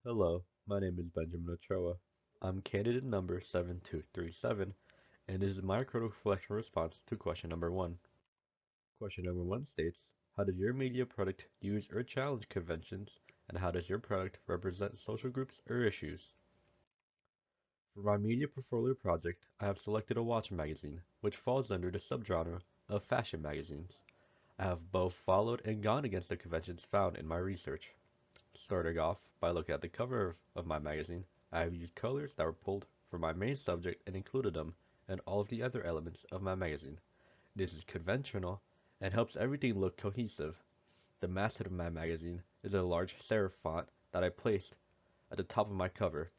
Hello, my name is Benjamin Ochoa. I'm candidate number 7237, and this is my critical reflection response to question number 1. Question number 1 states, how does your media product use or challenge conventions, and how does your product represent social groups or issues? For my media portfolio project, I have selected a watch magazine, which falls under the subgenre of fashion magazines. I have both followed and gone against the conventions found in my research. Starting off by looking at the cover of my magazine, I have used colors that were pulled from my main subject and included them in all of the other elements of my magazine. This is conventional and helps everything look cohesive. The masthead of my magazine is a large serif font that I placed at the top of my cover.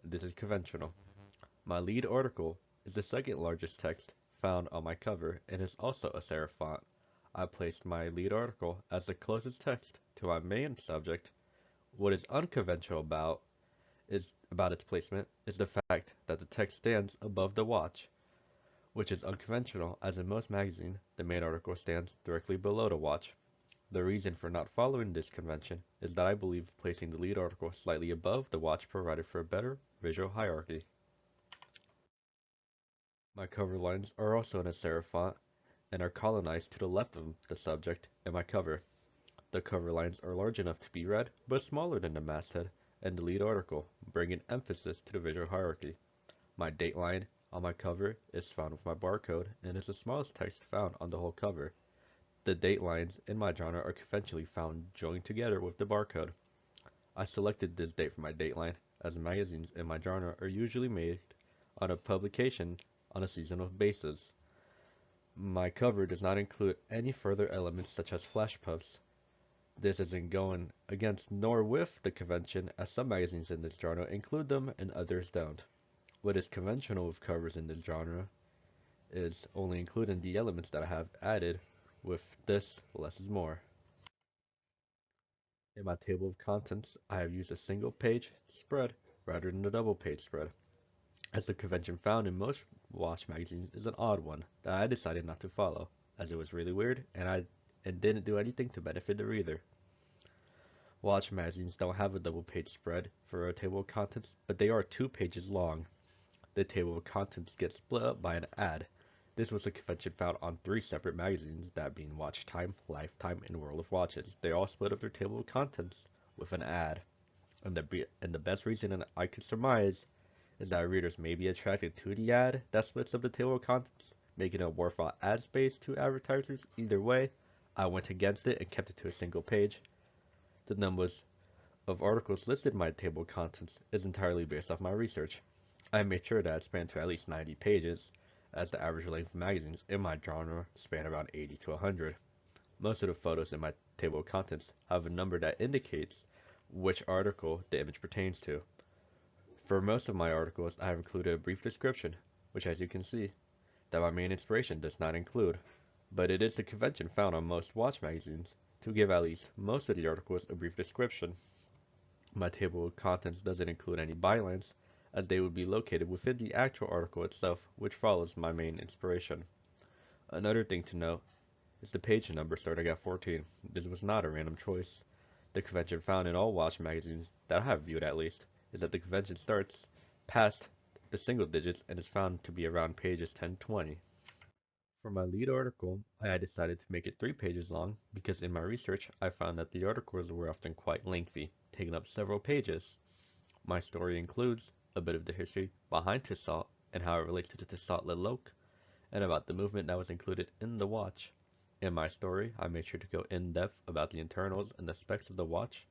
This is conventional. My lead article is the second largest text found on my cover and is also a serif font. I placed my lead article as the closest text to my main subject. What is unconventional about its placement is the fact that the text stands above the watch, which is unconventional as in most magazines, the main article stands directly below the watch. The reason for not following this convention is that I believe placing the lead article slightly above the watch provided for a better visual hierarchy. My cover lines are also in a serif font and are colonized to the left of the subject in my cover. The cover lines are large enough to be read, but smaller than the masthead and the lead article, bringing emphasis to the visual hierarchy. My date line on my cover is found with my barcode and is the smallest text found on the whole cover. The date lines in my genre are conventionally found joined together with the barcode. I selected this date for my date line, as magazines in my genre are usually made on a publication on a seasonal basis. My cover does not include any further elements such as flash puffs. This isn't going against nor with the convention, as some magazines in this genre include them and others don't. What is conventional with covers in this genre is only including the elements that I have added. With this, less is more. In my table of contents, I have used a single page spread rather than a double page spread, as the convention found in most watch magazines is an odd one that I decided not to follow, as it was really weird and didn't do anything to benefit the reader. Watch magazines don't have a double page spread for a table of contents, but they are 2 pages long. The table of contents gets split up by an ad. This was a convention found on 3 separate magazines, that being Watch Time, Lifetime, and World of Watches. They all split up their table of contents with an ad. And the best reason I could surmise is that readers may be attracted to the ad that splits up the table of contents, making it worthwhile ad space to advertisers. Either way, I went against it and kept it to a single page. The numbers of articles listed in my table of contents is entirely based off my research. I made sure that it spanned to at least 90 pages, as the average length of magazines in my genre span around 80 to 100. Most of the photos in my table of contents have a number that indicates which article the image pertains to. For most of my articles, I have included a brief description, which as you can see, that my main inspiration does not include, but it is the convention found on most watch magazines to give at least most of the articles a brief description. My table of contents doesn't include any bylines, as they would be located within the actual article itself, which follows my main inspiration. Another thing to note is the page number starting at 14. This was not a random choice. The convention found in all watch magazines that I have viewed at least is that the convention starts past the single digits and is found to be around pages 10-20. For my lead article, I decided to make it 3 pages long because in my research I found that the articles were often quite lengthy, taking up several pages. My story includes a bit of the history behind Tissot and how it relates to the Tissot Le Loc, and about the movement that was included in the watch. In my story, I made sure to go in depth about the internals and the specs of the watch,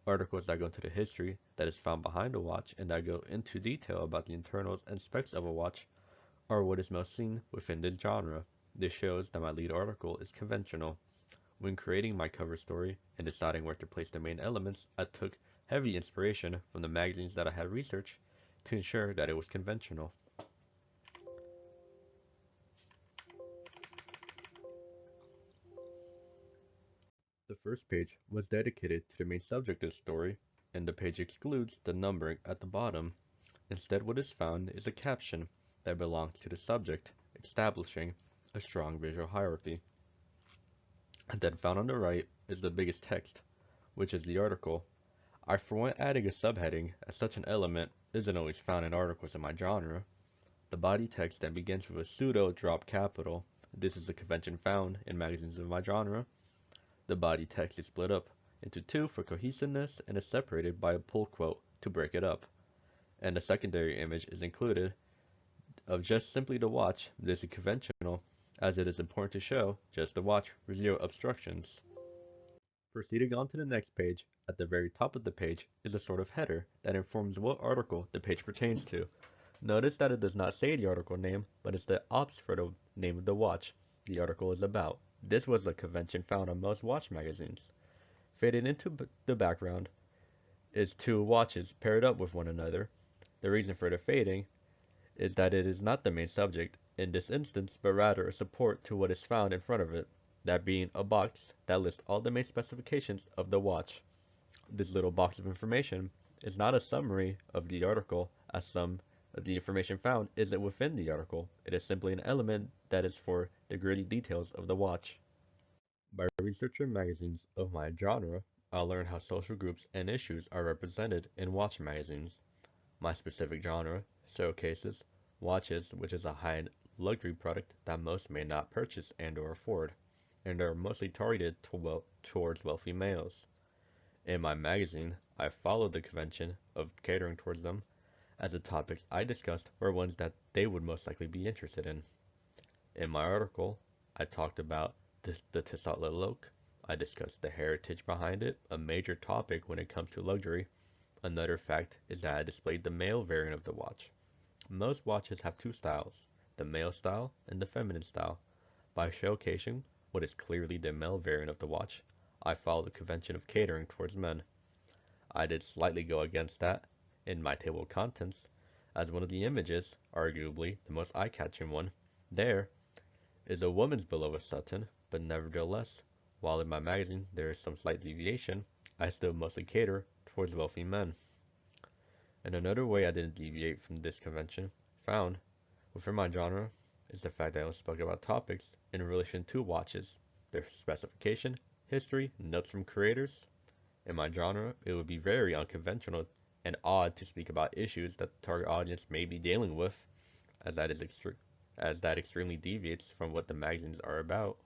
articles that go into the history that is found behind the watch and that go into detail about the internals and specs of a watch are what is most seen within this genre. This shows that my lead article is conventional. When creating my cover story and deciding where to place the main elements, I took heavy inspiration from the magazines that I had researched to ensure that it was conventional. The first page was dedicated to the main subject of the story, and the page excludes the numbering at the bottom. Instead, what is found is a caption that belongs to the subject, establishing a strong visual hierarchy. And then found on the right is the biggest text, which is the article. I forwent adding a subheading, as such an element isn't always found in articles in my genre. The body text then begins with a pseudo drop capital. This is a convention found in magazines of my genre. The body text is split up into two for cohesiveness and is separated by a pull quote to break it up. And a secondary image is included of just simply the watch. This is conventional, as it is important to show just the watch with zero obstructions. Proceeding on to the next page, at the very top of the page is a sort of header that informs what article the page pertains to. Notice that it does not say the article name, but it's the ops for the name of the watch the article is about. This was a convention found on most watch magazines. Faded into the background is two watches paired up with one another. The reason for the fading is that it is not the main subject in this instance, but rather a support to what is found in front of it, that being a box that lists all the main specifications of the watch. This little box of information is not a summary of the article, as some of the information found isn't within the article. It is simply an element that is for the gritty details of the watch. By researching magazines of my genre, I learned how social groups and issues are represented in watch magazines. My specific genre showcases watches, which is a high-end luxury product that most may not purchase and or afford, and are mostly targeted towards wealthy males. In my magazine, I followed the convention of catering towards them, as the topics I discussed were ones that they would most likely be interested in. In my article, I talked about the Tissot look. I discussed the heritage behind it, a major topic when it comes to luxury. Another fact is that I displayed the male variant of the watch. Most watches have two styles, the male style and the feminine style. By showcasing what is clearly the male variant of the watch, I follow the convention of catering towards men. I did slightly go against that in my table of contents, as one of the images, arguably the most eye-catching one, there is a woman's beloved Sutton, but nevertheless, while in my magazine there is some slight deviation, I still mostly cater towards wealthy men. And another way I didn't deviate from this convention, found within my genre, is the fact that I only spoke about topics in relation to watches, their specification, history, notes from creators. In my genre, it would be very unconventional and odd to speak about issues that the target audience may be dealing with, as that extremely deviates from what the magazines are about.